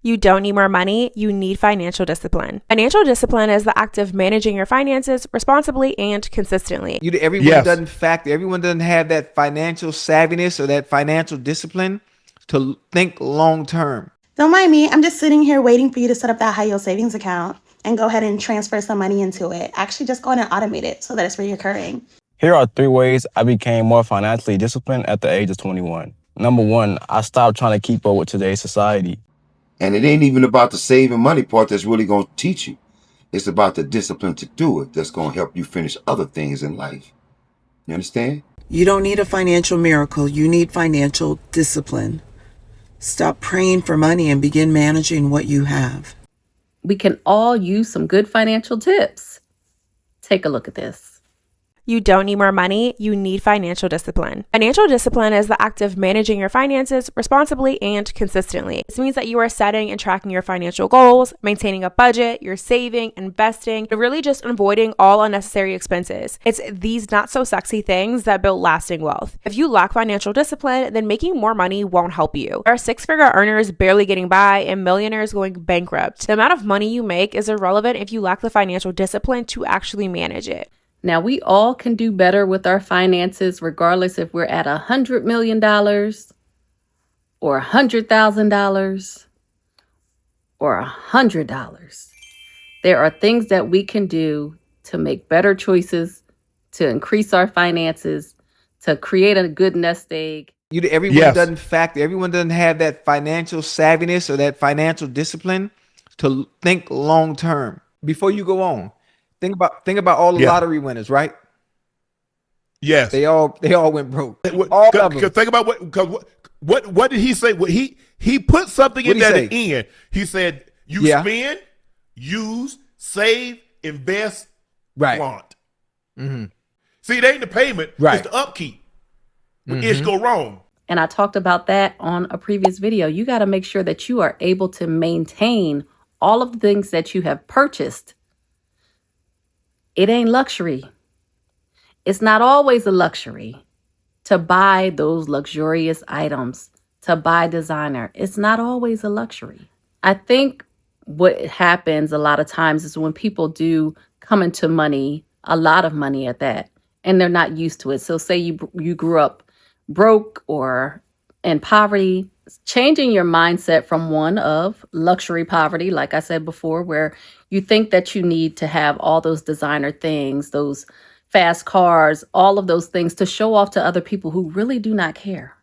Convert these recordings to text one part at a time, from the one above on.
You don't need more money, you need financial discipline. Financial discipline is the act of managing your finances responsibly and consistently. Everyone doesn't have that financial savviness or that financial discipline to think long term. Don't mind me. I'm just sitting here waiting for you to set up that high yield savings account and go ahead and transfer some money into it. Actually, just go ahead and automate it so that it's recurring. Here are 3 ways I became more financially disciplined at the age of 21. Number 1, I stopped trying to keep up with today's society. And it ain't even about the saving money part that's really going to teach you. It's about the discipline to do it that's going to help you finish other things in life. You understand? You don't need a financial miracle. You need financial discipline. Stop praying for money and begin managing what you have. We can all use some good financial tips. Take a look at this. You don't need more money, you need financial discipline. Financial discipline is the act of managing your finances responsibly and consistently. This means that you are setting and tracking your financial goals, maintaining a budget, you're saving, investing, and really just avoiding all unnecessary expenses. It's these not so sexy things that build lasting wealth. If you lack financial discipline, then making more money won't help you. There are 6-figure earners barely getting by and millionaires going bankrupt. The amount of money you make is irrelevant if you lack the financial discipline to actually manage it. Now, we all can do better with our finances, regardless if we're at $100 million or $100,000 or $100. There are things that we can do to make better choices, to increase our finances, to create a good nest egg. Everyone doesn't have that financial savviness or that financial discipline to think long term. Before you go on, think about all the lottery winners, right? Yes, they all went broke. All of them. Think about what did he say? He put something in there at the end. He said, "You spend, use, save, invest, flaunt." Mm-hmm. See, it ain't the payment; it's the upkeep. When ish go wrong. And I talked about that on a previous video. You got to make sure that you are able to maintain all of the things that you have purchased. It ain't luxury. It's not always a luxury to buy those luxurious items, to buy designer. It's not always a luxury. I think what happens a lot of times is when people do come into money, a lot of money at that, and they're not used to it. So say you grew up broke or in poverty, changing your mindset from one of luxury poverty, like I said before, where you think that you need to have all those designer things, those fast cars, all of those things to show off to other people who really do not care.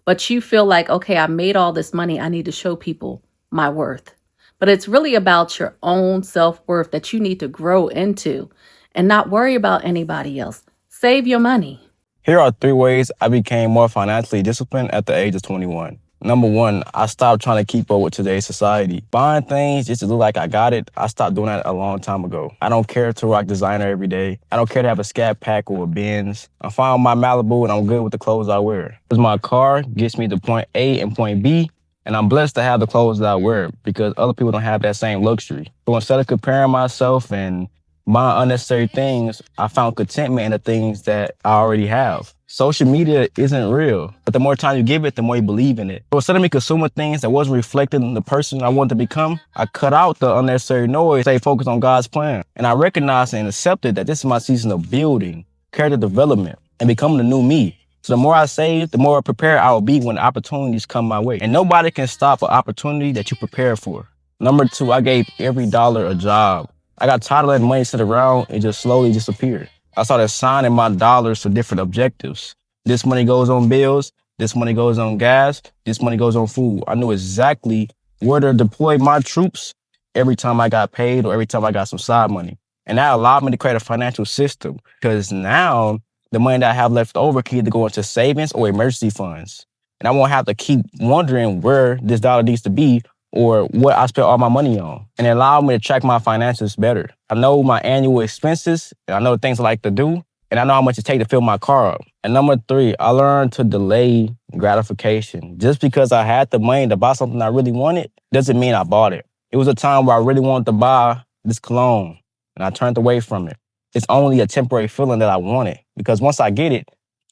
But you feel like, okay, I made all this money. I need to show people my worth. But it's really about your own self-worth that you need to grow into and not worry about anybody else. Save your money. Here are 3 ways I became more financially disciplined at the age of 21. Number 1, I stopped trying to keep up with today's society. Buying things just to look like I got it, I stopped doing that a long time ago. I don't care to rock designer every day. I don't care to have a Scat Pack or a Benz. I'm fine with my Malibu and I'm good with the clothes I wear. Because my car gets me to point A and point B, and I'm blessed to have the clothes that I wear because other people don't have that same luxury. So instead of comparing myself and buying unnecessary things, I found contentment in the things that I already have. Social media isn't real, but the more time you give it, the more you believe in it. So instead of me consuming things that wasn't reflecting the person I wanted to become, I cut out the unnecessary noise, stay focused on God's plan. And I recognized and accepted that this is my season of building, character development, and becoming the new me. So the more I save, the more prepared I will be when opportunities come my way. And nobody can stop an opportunity that you prepare for. Number 2, I gave every dollar a job. I got tired of letting money sit around and just slowly disappear. I started assigning my dollars to different objectives. This money goes on bills, this money goes on gas, this money goes on food. I knew exactly where to deploy my troops every time I got paid or every time I got some side money. And that allowed me to create a financial system because now the money that I have left over can either go into savings or emergency funds. And I won't have to keep wondering where this dollar needs to be or what I spent all my money on. And it allowed me to track my finances better. I know my annual expenses, and I know the things I like to do, and I know how much it takes to fill my car up. And number 3, I learned to delay gratification. Just because I had the money to buy something I really wanted doesn't mean I bought it. It was a time where I really wanted to buy this cologne, and I turned away from it. It's only a temporary feeling that I wanted, because once I get it,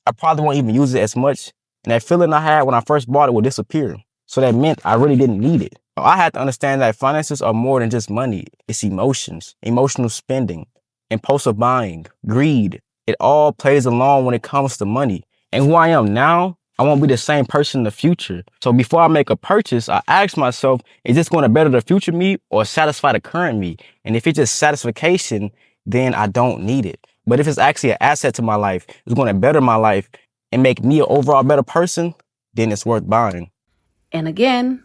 I probably won't even use it as much, and that feeling I had when I first bought it will disappear. So that meant I really didn't need it. I had to understand that finances are more than just money. It's emotions, emotional spending, impulsive buying, greed. It all plays along when it comes to money. And who I am now, I won't be the same person in the future. So before I make a purchase, I ask myself, is this going to better the future me or satisfy the current me? And if it's just satisfaction, then I don't need it. But if it's actually an asset to my life, it's going to better my life and make me an overall better person, then it's worth buying. And again,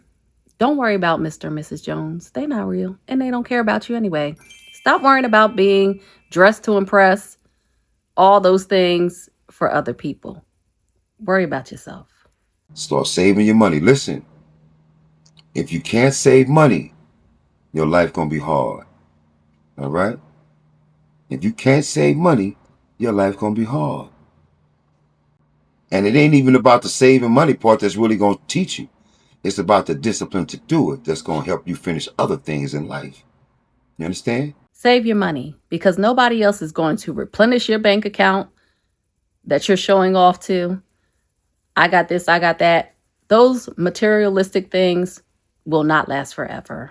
don't worry about Mr. and Mrs. Jones. They're not real and they don't care about you anyway. Stop worrying about being dressed to impress, all those things for other people. Worry about yourself. Start saving your money. Listen, if you can't save money, your life gonna be hard. All right? If you can't save money, your life gonna be hard. And it ain't even about the saving money part that's really gonna teach you. It's about the discipline to do it that's gonna help you finish other things in life. You understand? Save your money because nobody else is going to replenish your bank account that you're showing off to. I got this, I got that. Those materialistic things will not last forever.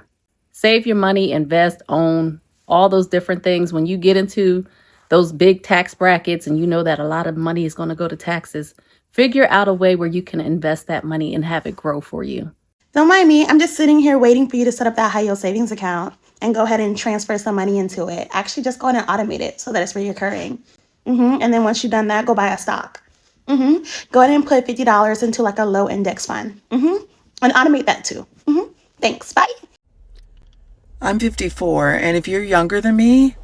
Save your money, invest, own, all those different things. When you get into those big tax brackets and you know that a lot of money is going to go to taxes, figure out a way where you can invest that money and have it grow for you. Don't mind me. I'm just sitting here waiting for you to set up that high yield savings account and go ahead and transfer some money into it. Actually, just go ahead and automate it so that it's reoccurring. And then once you've done that, go buy a stock. Go ahead and put $50 into like a low index fund. And automate that too. Thanks. Bye. I'm 54, and if you're younger than me,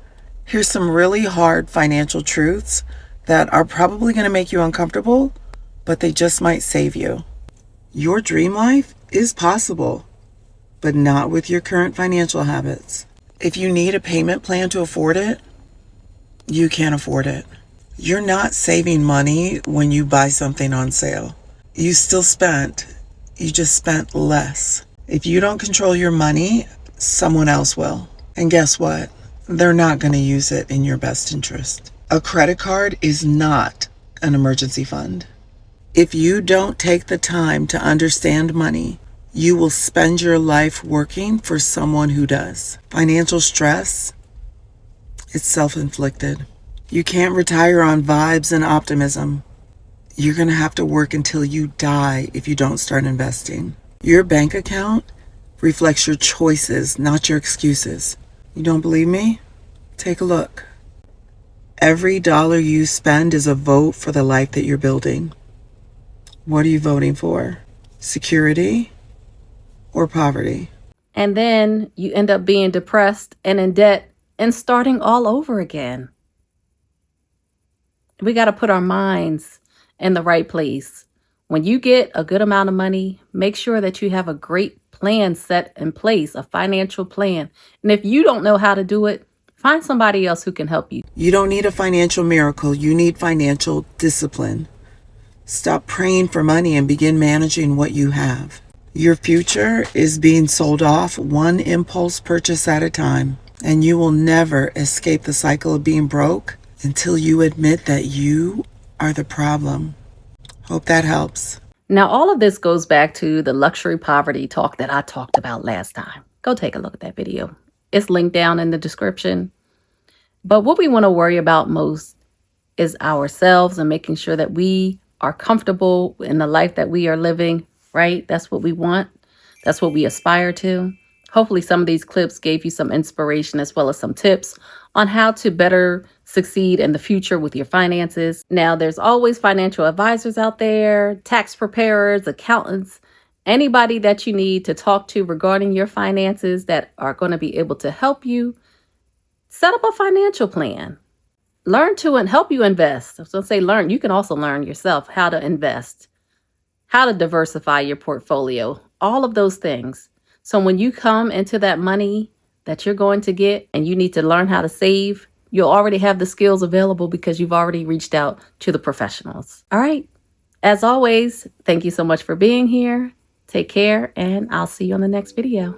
here's some really hard financial truths that are probably going to make you uncomfortable, but they just might save you. Your dream life is possible, but not with your current financial habits. If you need a payment plan to afford it, you can't afford it. You're not saving money when you buy something on sale. You still spent, you just spent less. If you don't control your money, someone else will. And guess what? They're not going to use it in your best interest. A credit card is not an emergency fund. If you don't take the time to understand money, you will spend your life working for someone who does. Financial stress, it's self-inflicted. You can't retire on vibes and optimism. You're going to have to work until you die if you don't start investing. Your bank account reflects your choices, not your excuses. You don't believe me? Take a look. Every dollar you spend is a vote for the life that you're building. What are you voting for? Security or poverty? And then you end up being depressed and in debt and starting all over again. We got to put our minds in the right place. When you get a good amount of money, make sure that you have a great plan set in place, a financial plan. And if you don't know how to do it, find somebody else who can help you. You don't need a financial miracle. You need financial discipline. Stop praying for money and begin managing what you have. Your future is being sold off one impulse purchase at a time, and you will never escape the cycle of being broke until you admit that you are the problem. Hope that helps. Now, all of this goes back to the luxury poverty talk that I talked about last time. Go take a look at that video. It's linked down in the description. But what we want to worry about most is ourselves and making sure that we are comfortable in the life that we are living, right? That's what we want. That's what we aspire to. Hopefully some of these clips gave you some inspiration as well as some tips on how to better succeed in the future with your finances. Now, there's always financial advisors out there, tax preparers, accountants, anybody that you need to talk to regarding your finances that are going to be able to help you set up a financial plan. Learn to and help you invest. I was going to say learn. You can also learn yourself how to invest, how to diversify your portfolio, all of those things. So when you come into that money that you're going to get and you need to learn how to save, you'll already have the skills available because you've already reached out to the professionals. All right. As always, thank you so much for being here. Take care, and I'll see you on the next video.